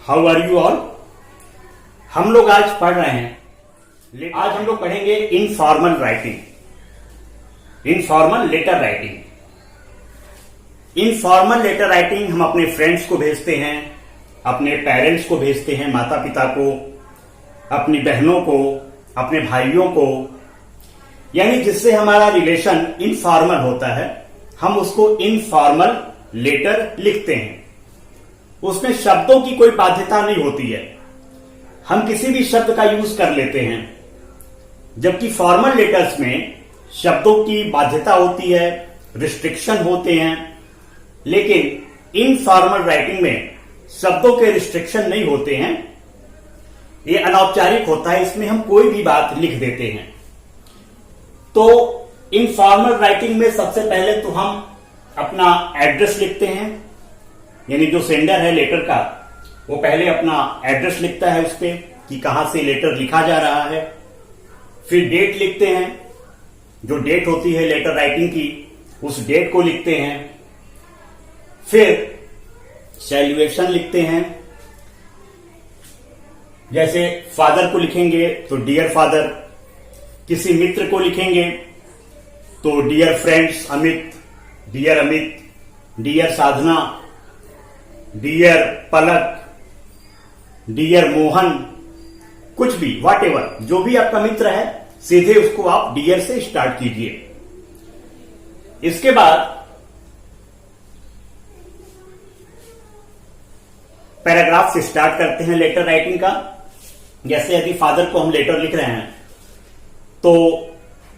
How are you all. हम लोग आज पढ़ रहे हैं, आज हम लोग पढ़ेंगे informal writing, informal letter writing. Informal letter writing हम अपने फ्रेंड्स को भेजते हैं, अपने पेरेंट्स को भेजते हैं, माता पिता को, अपनी बहनों को, अपने भाइयों को, यानी जिससे हमारा रिलेशन इनफॉर्मल होता है, हम उसको इनफॉर्मल लेटर लिखते हैं। उसमें शब्दों की कोई बाध्यता नहीं होती है, हम किसी भी शब्द का यूज कर लेते हैं, जबकि फॉर्मल लेटर्स में शब्दों की बाध्यता होती है, रिस्ट्रिक्शन होते हैं। लेकिन इनफॉर्मल राइटिंग में शब्दों के रिस्ट्रिक्शन नहीं होते हैं, ये अनौपचारिक होता है, इसमें हम कोई भी बात लिख देते हैं। तो इनफॉर्मल राइटिंग में सबसे पहले तो हम अपना एड्रेस लिखते हैं, यानी जो सेंडर है लेटर का वो पहले अपना एड्रेस लिखता है उस पे कि कहां से लेटर लिखा जा रहा है। फिर डेट लिखते हैं, जो डेट होती है लेटर राइटिंग की उस डेट को लिखते हैं। फिर सैल्यूएशन लिखते हैं, जैसे फादर को लिखेंगे तो डियर फादर, किसी मित्र को लिखेंगे तो dear friends Amit, dear Amit, dear Sadhana, dear Palak, dear Mohan, कुछ भी व्हाटएवर, जो भी आपका मित्र है सीधे उसको आप डियर से स्टार्ट कीजिए। इसके बाद पैराग्राफ से स्टार्ट करते हैं लेटर राइटिंग का। जैसे यदि फादर को हम लेटर लिख रहे हैं तो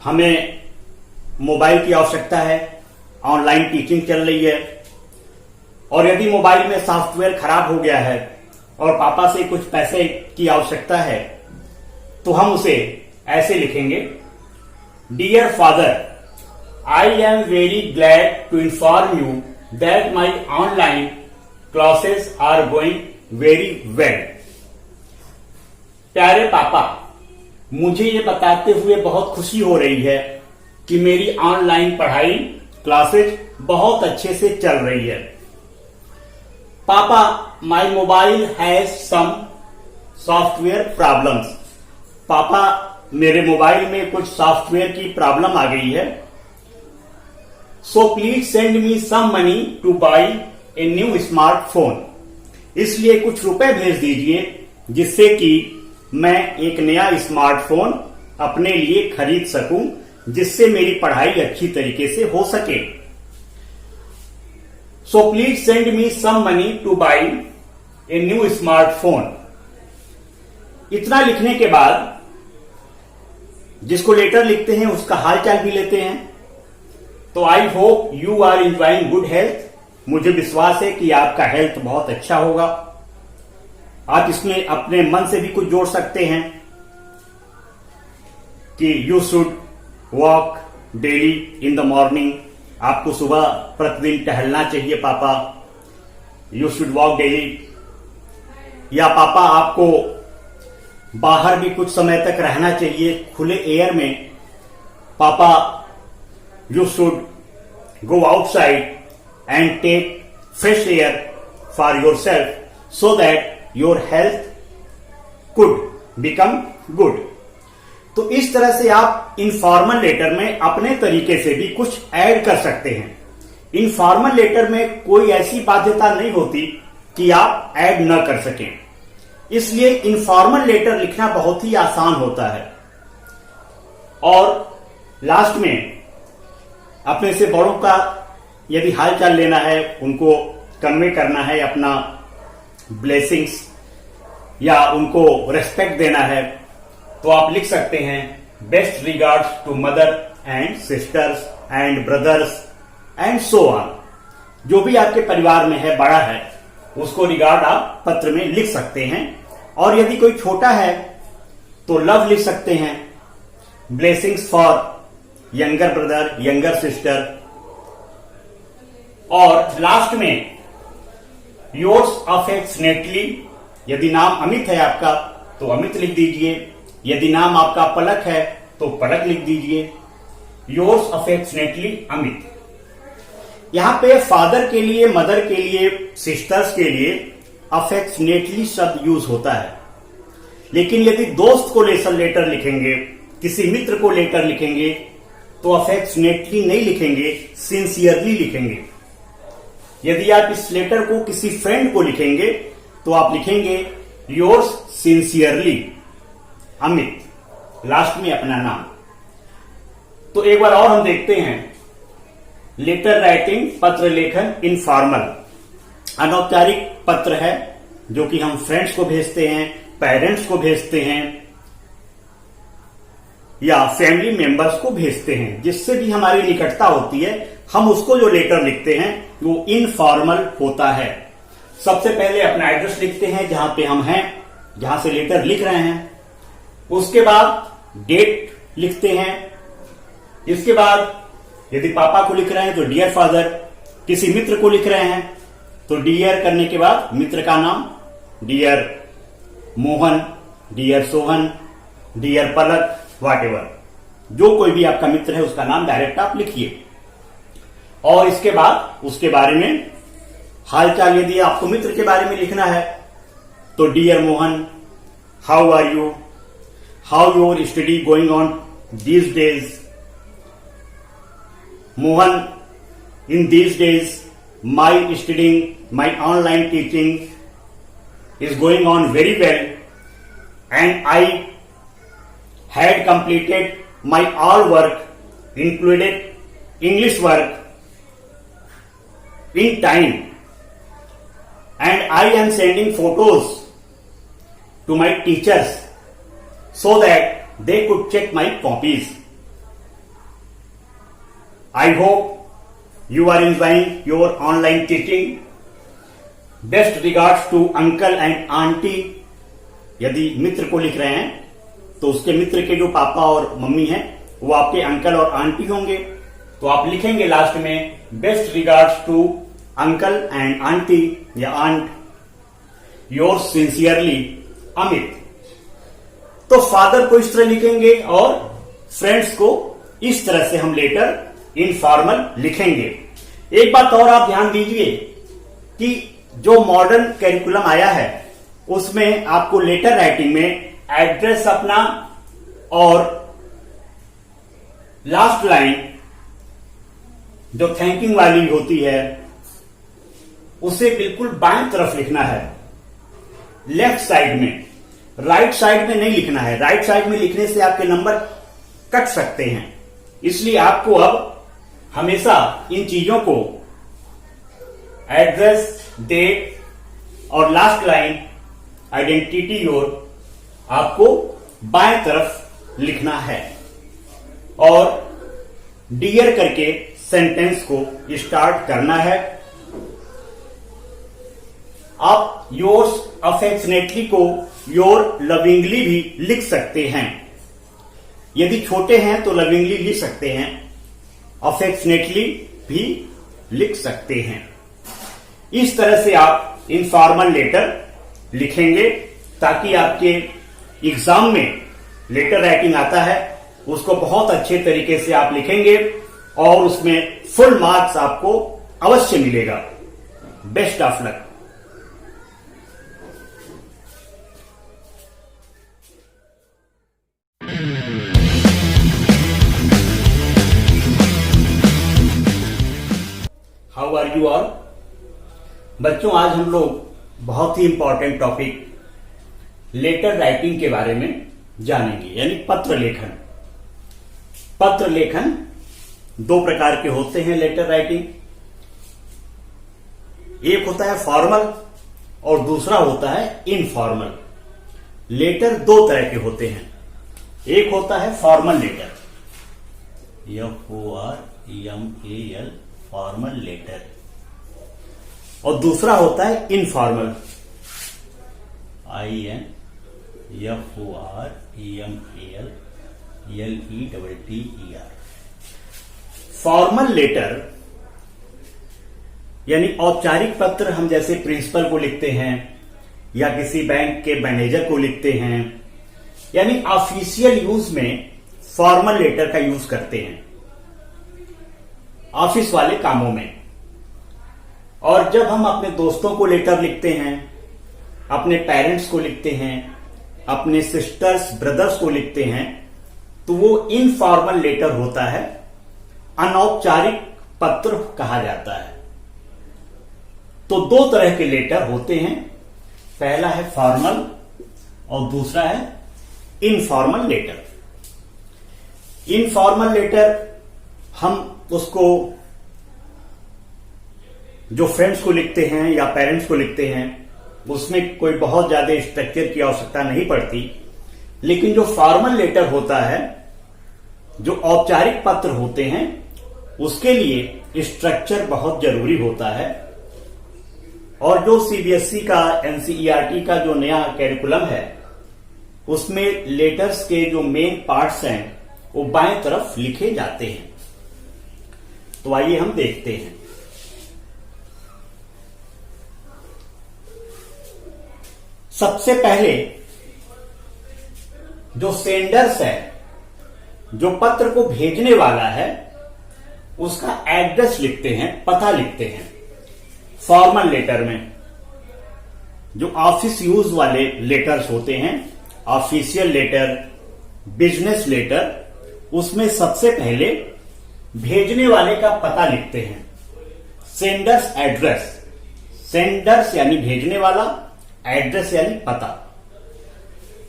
हमें मोबाइल की आवश्यकता है, ऑनलाइन टीचिंग चल रही है, और यदि मोबाइल में सॉफ्टवेयर खराब हो गया है और पापा से कुछ पैसे की आवश्यकता है तो हम उसे ऐसे लिखेंगे, dear father, I am very glad to inform you that my online classes are going very well. प्यारे पापा, मुझे ये बताते हुए बहुत खुशी हो रही है कि मेरी ऑनलाइन पढ़ाई क्लासेज बहुत अच्छे से चल रही है। पापा, my mobile has some software problems. पापा, मेरे मोबाइल में कुछ सॉफ्टवेयर की प्रॉब्लम आ गई है। So please send me some money to buy a new smartphone. इसलिए कुछ रुपए भेज दीजिए जिससे कि मैं एक नया स्मार्टफोन अपने लिए खरीद सकूं, जिससे मेरी पढ़ाई अच्छी तरीके से हो सके। So please send me some money to buy a new smartphone। इतना लिखने के बाद जिसको लेटर लिखते हैं उसका हालचाल भी लेते हैं। तो I hope you are enjoying good health. मुझे विश्वास है कि आपका हेल्थ बहुत अच्छा होगा। आप इसमें अपने मन से भी कुछ जोड़ सकते हैं कि you should walk daily in the morning. आपको सुबह प्रतिदिन टहलना चाहिए पापा, यू शुड वॉक डेली। या पापा, आपको बाहर भी कुछ समय तक रहना चाहिए खुले एयर में। पापा, you should go outside and take fresh air for yourself so that your health could become good. तो इस तरह से आप इनफॉर्मल लेटर में अपने तरीके से भी कुछ ऐड कर सकते हैं। इनफॉर्मल लेटर में कोई ऐसी बाध्यता नहीं होती कि आप ऐड न कर सकें, इसलिए इनफॉर्मल लेटर लिखना बहुत ही आसान होता है। और लास्ट में अपने से बड़ों का यदि हालचाल लेना है, उनको कन्वे करना है अपना ब्लेसिंग्स या उनको रेस्पेक्ट देना है, तो आप लिख सकते हैं, best regards to mother and sisters and brothers and so on. जो भी आपके परिवार में है, बड़ा है, उसको रिगार्ड आप पत्र में लिख सकते हैं। और यदि कोई छोटा है तो लव लिख सकते हैं, blessings for younger brother, younger sister. और लास्ट में योर्स अफेक्शनेटली, यदि नाम अमित है आपका तो अमित लिख दीजिए, यदि नाम आपका पलक है तो पलक लिख दीजिए, योर्स अफेक्शनेटली अमित। यहां पे फादर के लिए, मदर के लिए, सिस्टर्स के लिए अफेक्शनेटली शब्द यूज होता है। लेकिन यदि दोस्त को लेटर लिखेंगे, किसी मित्र को लेटर लिखेंगे, तो अफेक्शनेटली नहीं लिखेंगे, सिंसियरली लिखेंगे। यदि आप इस लेटर को किसी फ्रेंड को लिखेंगे तो आप लिखेंगे योर्स सिंसियरली अमित, लास्ट में अपना नाम। तो एक बार और हम देखते हैं, लेटर राइटिंग, पत्र लेखन इनफॉर्मल, अनौपचारिक पत्र है जो कि हम फ्रेंड्स को भेजते हैं, पेरेंट्स को भेजते हैं या फैमिली मेंबर्स को भेजते हैं, जिससे भी हमारी निकटता होती है। हम उसको जो लेटर लिखते हैं वो इनफॉर्मल होता है। सबसे पहले अपना एड्रेस लिखते हैं जहां पे हम हैं, जहां से लेटर लिख रहे हैं। उसके बाद डेट लिखते हैं। इसके बाद यदि पापा को लिख रहे हैं तो डियर फादर, किसी मित्र को लिख रहे हैं तो डियर करने के बाद मित्र का नाम, dear Mohan, dear Sohan, dear Palak, whatever, जो कोई भी आपका मित्र है उसका नाम डायरेक्ट आप लिखिए। और इसके बाद उसके बारे में हालचाल, यदि आपको मित्र के बारे में लिखना है तो dear Mohan, how are you, how your study going on these days, Mohan, in these days my studying, my online teaching is going on very well and I had completed my all work, included English work, in time, and I am sending photos to my teachers so that they could check my copies. I hope you are enjoying your online teaching. Best regards to uncle and auntie. यदि मित्र को लिख रहे हैं तो उसके मित्र के जो पापा और मम्मी हैं वो आपके अंकल और आंटी होंगे, तो आप लिखेंगे लास्ट में best regards to uncle and aunty या आंट, योर्स सिंसियरली अमित। तो फादर को इस तरह लिखेंगे और फ्रेंड्स को इस तरह से हम लेटर इनफॉर्मल लिखेंगे। एक बात और आप ध्यान दीजिए कि जो मॉडर्न कैरिकुलम आया है उसमें आपको लेटर राइटिंग में एड्रेस अपना और लास्ट लाइन जो थैंकिंग वाली होती है उसे बिल्कुल बाएं तरफ लिखना है, लेफ्ट साइड में, राइट साइड में नहीं लिखना है। राइट साइड में लिखने से आपके नंबर कट सकते हैं, इसलिए आपको अब हमेशा इन चीजों को, एड्रेस, डेट और लास्ट लाइन आइडेंटिटी योर, आपको बाएं तरफ लिखना है और डियर करके सेंटेंस को स्टार्ट करना है। आप योर्स अफेक्शनेटली को योर लविंगली भी लिख सकते हैं। यदि छोटे हैं तो लविंगली लिख सकते हैं, अफेक्शनेटली भी लिख सकते हैं। इस तरह से आप इनफॉर्मल लेटर लिखेंगे ताकि आपके एग्जाम में लेटर राइटिंग आता है उसको बहुत अच्छे तरीके से आप लिखेंगे और उसमें फुल मार्क्स आपको अवश्य मिलेगा। Best of luck. How are you all? बच्चों, आज हम लोग बहुत ही इंपॉर्टेंट टॉपिक लेटर राइटिंग के बारे में जानेंगे, यानी पत्र लेखन। पत्र लेखन दो प्रकार के होते हैं लेटर राइटिंग। एक होता है फॉर्मल और दूसरा होता है इनफॉर्मल। लेटर दो तरह के होते हैं। एक होता है formal letter, FORMAL, formal letter, और दूसरा होता है इनफॉर्मल, INFORMAL, फॉर्मल लेटर यानी औपचारिक पत्र हम जैसे प्रिंसिपल को लिखते हैं या किसी बैंक के मैनेजर को लिखते हैं, यानी ऑफिशियल यूज में फॉर्मल लेटर का यूज करते हैं ऑफिस वाले कामों में। और जब हम अपने दोस्तों को लेटर लिखते हैं, अपने पेरेंट्स को लिखते हैं, अपने सिस्टर्स ब्रदर्स को लिखते हैं, तो वो इनफॉर्मल लेटर होता है, अनौपचारिक पत्र कहा जाता है। तो दो तरह के लेटर होते हैं, पहला है फॉर्मल और दूसरा है इनफॉर्मल लेटर। इनफॉर्मल लेटर हम उसको जो फ्रेंड्स को लिखते हैं या पेरेंट्स को लिखते हैं, उसमें कोई बहुत ज्यादा स्ट्रक्चर की आवश्यकता नहीं पड़ती। लेकिन जो फॉर्मल लेटर होता है, जो औपचारिक पत्र होते हैं, उसके लिए स्ट्रक्चर बहुत जरूरी होता है। और जो सीबीएसई का, एनसीईआरटी का जो नया कैरिकुलम है, उसमें लेटर्स के जो मेन पार्ट्स हैं वो बाएं तरफ लिखे जाते हैं। तो आइए हम देखते हैं। सबसे पहले जो सेंडर्स है, जो पत्र को भेजने वाला है, उसका एड्रेस लिखते हैं, पता लिखते हैं। फॉर्मल लेटर में जो ऑफिस यूज वाले लेटर्स होते हैं, ऑफिशियल लेटर, बिजनेस लेटर, उसमें सबसे पहले भेजने वाले का पता लिखते हैं, सेंडर्स एड्रेस। सेंडर्स यानी भेजने वाला, एड्रेस यानी पता।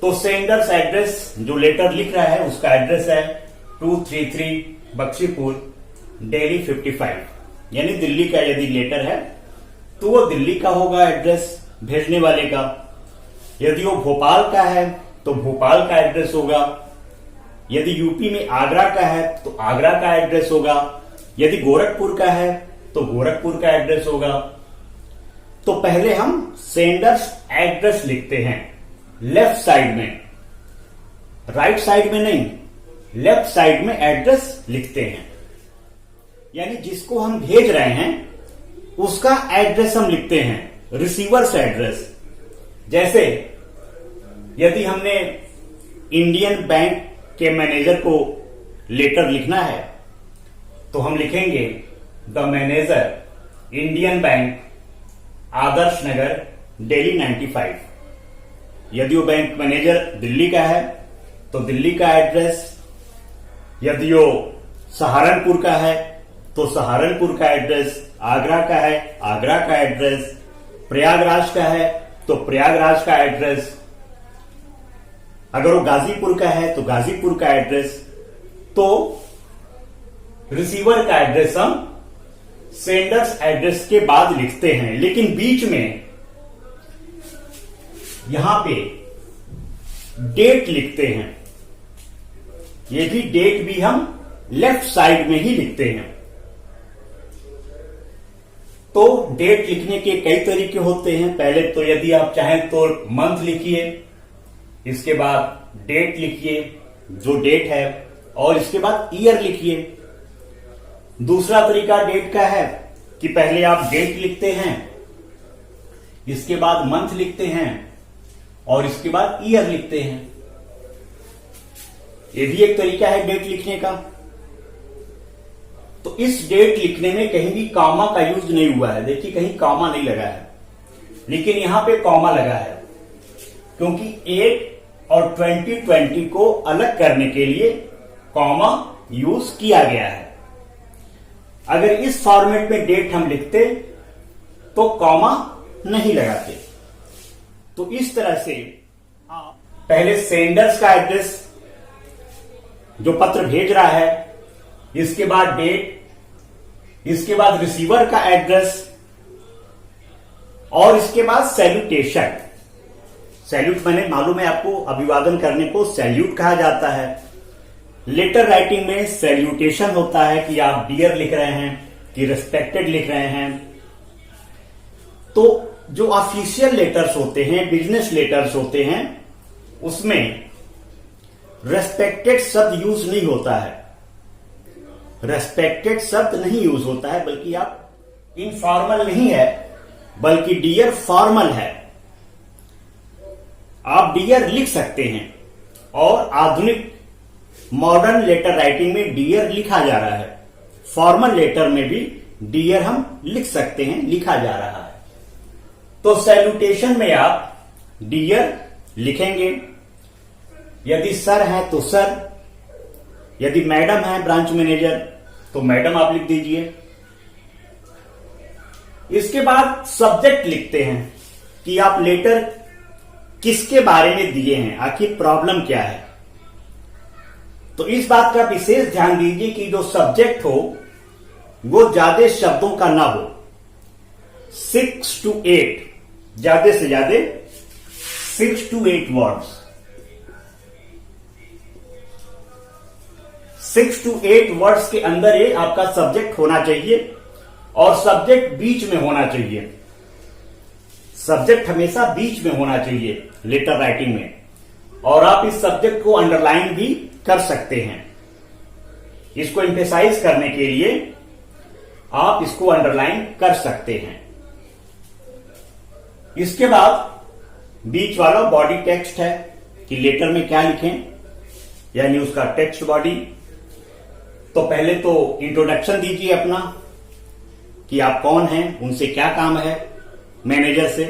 तो सेंडर्स एड्रेस, जो लेटर लिख रहा है उसका एड्रेस है 233 बख्शीपुर, दिल्ली 55, यानी दिल्ली का यदि लेटर है तो वो दिल्ली का होगा एड्रेस भेजने वाले का। यदि वो भोपाल का है तो भोपाल का एड्रेस होगा। यदि यूपी में आगरा का है तो आगरा का एड्रेस होगा। यदि गोरखपुर का है तो गोरखपुर का एड्रेस होगा। तो पहले हम सेंडर्स एड्रेस लिखते हैं लेफ्ट साइड में, राइट साइड में नहीं, लेफ्ट साइड में एड्रेस लिखते हैं। यानी जिसको हम भेज रहे हैं उसका एड्रेस हम लिखते हैं, रिसीवर्स एड्रेस। जैसे यदि हमने इंडियन बैंक के मैनेजर को लेटर लिखना है तो हम लिखेंगे the manager, Indian bank, Adarsh Nagar, Delhi 95। यदि वो बैंक मैनेजर दिल्ली का है तो दिल्ली का एड्रेस, यदि वो सहारनपुर का है तो सहारनपुर का एड्रेस, आगरा का है आगरा का एड्रेस, प्रयागराज का है तो प्रयागराज का एड्रेस, अगर वो गाजीपुर का है तो गाजीपुर का एड्रेस। तो रिसीवर का एड्रेस हम सेंडर्स एड्रेस के बाद लिखते हैं, लेकिन बीच में यहां पे डेट लिखते हैं। ये भी डेट भी हम लेफ्ट साइड में ही लिखते हैं। तो डेट लिखने के कई तरीके होते हैं। पहले तो यदि आप चाहें तो मंथ लिखिए, इसके बाद डेट लिखिए जो डेट है, और इसके बाद ईयर लिखिए। दूसरा तरीका डेट का है कि पहले आप डेट लिखते हैं, इसके बाद मंथ लिखते हैं और इसके बाद ईयर लिखते हैं। यह भी एक तरीका है डेट लिखने का। तो इस डेट लिखने में कहीं भी कॉमा का यूज नहीं हुआ है। देखिए कहीं कॉमा नहीं लगा है, लेकिन यहां पे कॉमा लगा है क्योंकि 8 और 2020 को अलग करने के लिए कॉमा यूज किया गया है। अगर इस फॉर्मेट में डेट हम लिखते तो कॉमा नहीं लगाते। तो इस तरह से पहले सेंडर्स का एड्रेस, जो पत्र भेज रहा है, इसके बाद डेट, इसके बाद रिसीवर का एड्रेस और इसके बाद सैल्यूटेशन। सैल्यूट मैंने मालूम है आपको, अभिवादन करने को सैल्यूट कहा जाता है। लेटर राइटिंग में सैल्यूटेशन होता है कि आप डियर लिख रहे हैं कि रिस्पेक्टेड लिख रहे हैं। तो जो ऑफिशियल लेटर्स होते हैं, बिजनेस लेटर्स होते हैं, उसमें रेस्पेक्टेड शब्द यूज नहीं होता है। रेस्पेक्टेड शब्द नहीं यूज होता है, बल्कि आप इनफॉर्मल नहीं है, बल्कि डियर फॉर्मल है। आप डियर लिख सकते हैं और आधुनिक मॉडर्न लेटर राइटिंग में डियर लिखा जा रहा है। फॉर्मल लेटर में भी डियर हम लिख सकते हैं, लिखा जा रहा है। तो सैल्यूटेशन में आप डियर लिखेंगे। यदि सर है तो सर, यदि मैडम है ब्रांच मैनेजर तो मैडम आप लिख दीजिए। इसके बाद सब्जेक्ट लिखते हैं कि आप लेटर किसके बारे में दिए हैं, आखिर प्रॉब्लम क्या है। तो इस बात का विशेष ध्यान दीजिए कि जो सब्जेक्ट हो वो ज्यादा शब्दों का ना हो, 6 to 8, ज्यादा से ज्यादा 6 to 8 वर्ड्स, 6 to 8 वर्ड्स के अंदर ये आपका सब्जेक्ट होना चाहिए और सब्जेक्ट बीच में होना चाहिए। सब्जेक्ट हमेशा बीच में होना चाहिए लेटर राइटिंग में, और आप इस सब्जेक्ट को अंडरलाइन भी कर सकते हैं। इसको एम्फेसाइज करने के लिए आप इसको अंडरलाइन कर सकते हैं। इसके बाद बीच वाला बॉडी टेक्स्ट है कि लेटर में क्या लिखें, यानी उसका टेक्स्ट बॉडी। तो पहले तो इंट्रोडक्शन दीजिए अपना कि आप कौन हैं, उनसे क्या काम है मैनेजर से।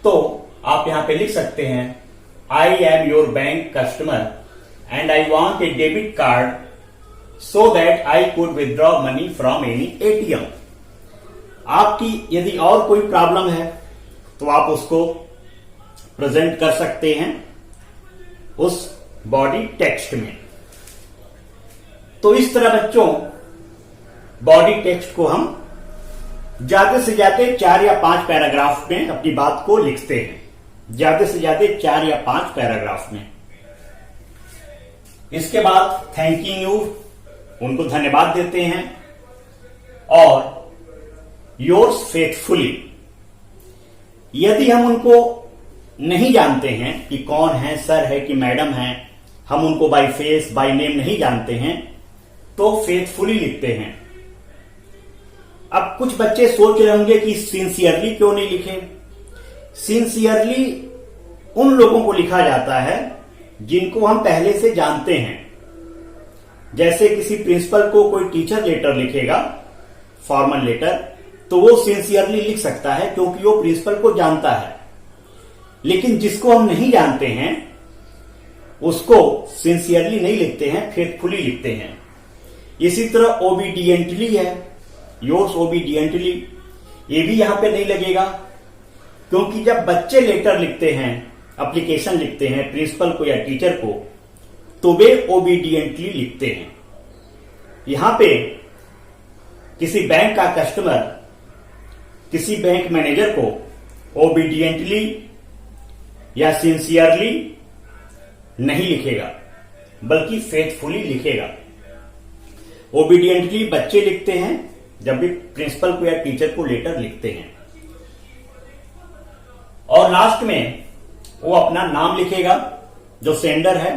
तो आप यहां पे लिख सकते हैं, I am your bank customer and I want A debit card so that I could withdraw money from any ATM. आपकी यदि और कोई प्रॉब्लम है तो आप उसको प्रेजेंट कर सकते हैं उस बॉडी टेक्स्ट में। तो इस तरह बच्चों बॉडी टेक्स्ट को हम ज्यादा से ज्यादा 4 या 5 पैराग्राफ में अपनी बात को लिखते हैं, ज्यादा से ज्यादा 4 या 5 पैराग्राफ में। इसके बाद थैंकिंग यू, उनको धन्यवाद देते हैं, और योर्स फेथफुली। यदि हम उनको नहीं जानते हैं कि कौन है, सर है कि मैडम है, हम उनको बाय फेस बाय नेम नहीं जानते हैं, तो फेथफुली लिखते हैं। अब कुछ बच्चे सोच रहे होंगे कि सिंसियरली क्यों नहीं लिखे। सिंसियरली उन लोगों को लिखा जाता है जिनको हम पहले से जानते हैं। जैसे किसी प्रिंसिपल को कोई टीचर लेटर लिखेगा, फॉर्मल लेटर, तो वो सिंसियरली लिख सकता है क्योंकि वो प्रिंसिपल को जानता है। लेकिन जिसको हम नहीं जानते हैं उसको सिंसियरली नहीं लिखते हैं, फेथफुली लिखते हैं। इसी तरह ओबीडियंटली है, योर्स ओबीडियंटली, ये भी यहां पे नहीं लगेगा क्योंकि जब बच्चे लेटर लिखते हैं, एप्लीकेशन लिखते हैं प्रिंसिपल को या टीचर को, तो वे ओबीडियंटली लिखते हैं। यहां पे किसी बैंक का कस्टमर किसी बैंक मैनेजर को ओबीडियंटली या सिंसियरली नहीं लिखेगा, बल्कि फेथफुली लिखेगा। ओबीडियंटली बच्चे लिखते हैं जब भी प्रिंसिपल को या टीचर को लेटर लिखते हैं। और लास्ट में वो अपना नाम लिखेगा जो सेंडर है,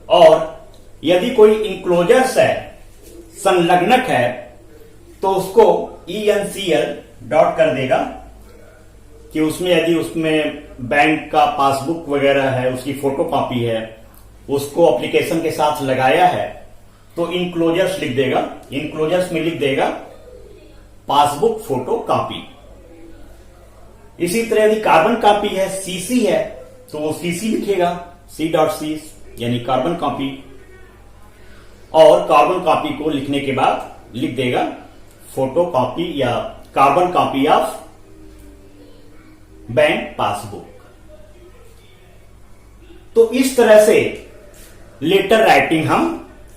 और यदि कोई इंक्लोजर्स है, संलग्नक है, तो उसको ENCL डॉट कर देगा कि उसमें यदि उसमें बैंक का पासबुक वगैरह है, उसकी फोटो कॉपी है, उसको एप्लीकेशन के साथ लगाया है, तो इंक्लोजर्स लिख देगा। इंक्लोजर्स में लिख देगा पासबुक फोटो कॉपी। इसी तरह यदि कार्बन कॉपी है, CC है, तो वो CC लिखेगा, C.C यानी कार्बन कॉपी। और कार्बन कॉपी को लिखने के बाद लिख देगा फोटो कॉपी या carbon copy of bank passbook. तो इस तरह से लेटर राइटिंग हम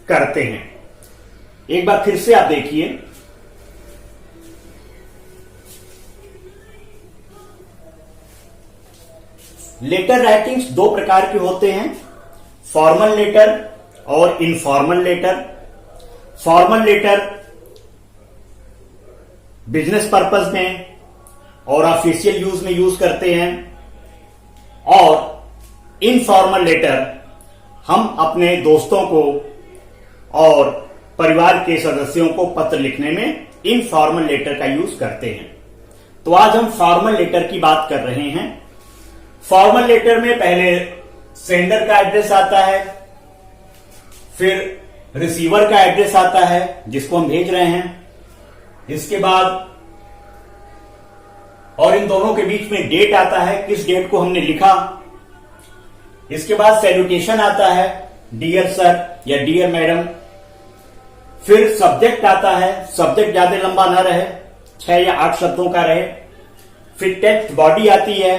करते हैं। एक बार फिर से आप देखिए, लेटर राइटिंग्स 2 प्रकार के होते हैं, फॉर्मल लेटर और informal letter. Formal letter business purpose में और ऑफिशियल यूज में यूज करते हैं, और इनफॉर्मल लेटर हम अपने दोस्तों को और परिवार के सदस्यों को पत्र लिखने में इनफॉर्मल लेटर का यूज करते हैं। तो आज हम फॉर्मल लेटर की बात कर रहे हैं। फॉर्मल लेटर में पहले सेंडर का एड्रेस आता है, फिर रिसीवर का एड्रेस आता है जिसको हम भेज रहे हैं, इसके बाद और इन दोनों के बीच में डेट आता है, किस डेट को हमने लिखा। इसके बाद सैल्यूटेशन आता है, डियर सर या डियर मैडम। फिर सब्जेक्ट आता है, सब्जेक्ट ज्यादा लंबा ना रहे, 6 या 8 शब्दों का रहे। फिर टेक्स्ट बॉडी आती है,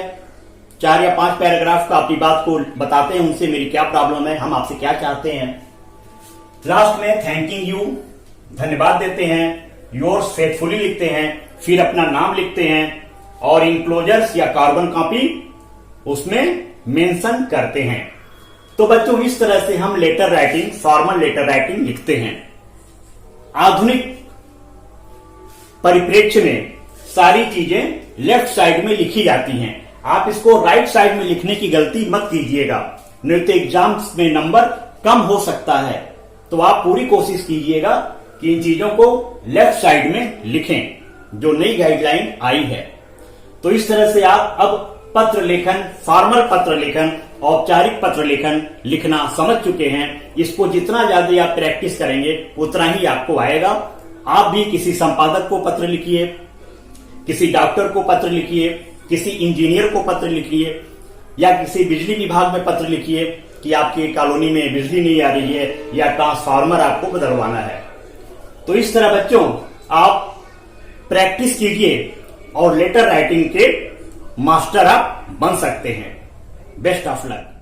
4 या 5 पैराग्राफ का अपनी बात को बताते हैं, उनसे मेरी क्या प्रॉब्लम है, हम आपसे क्या चाहते हैं। लास्ट में थैंकिंग यू, धन्यवाद देते हैं, योर्स फेथफुली लिखते हैं, फिर अपना नाम लिखते हैं और इनक्लोजर्स या कार्बन कॉपी उसमें मेंशन करते हैं। तो बच्चों इस तरह से हम letter writing, formal letter writing लिखते हैं। आधुनिक परिप्रेक्ष्य में सारी चीजें लेफ्ट साइड में लिखी जाती हैं। आप इसको राइट साइड में लिखने की गलती मत कीजिएगा, नहीं तो एग्जाम्स में नंबर कम हो सकता है। तो आप पूरी कोशिश कीजिएगा कि इन चीजों को लेफ्ट साइड में लिखें, जो नई गाइडलाइन आई है। तो इस तरह से आप अब पत्र लेखन, फॉर्मल पत्र लेखन, औपचारिक पत्र लेखन लिखना समझ चुके हैं। इसको जितना ज्यादा आप प्रैक्टिस करेंगे उतना ही आपको आएगा। आप भी किसी संपादक को पत्र लिखिए, किसी डॉक्टर को पत्र लिखिए, किसी इंजीनियर को पत्र लिखिए या किसी बिजली विभाग में पत्र लिखिए कि आपकी कॉलोनी में बिजली नहीं आ रही है या ट्रांसफार्मर आपको बदलवाना है। तो इस तरह बच्चों आप प्रैक्टिस कीजिए और लेटर राइटिंग के मास्टर आप बन सकते हैं। Best of luck.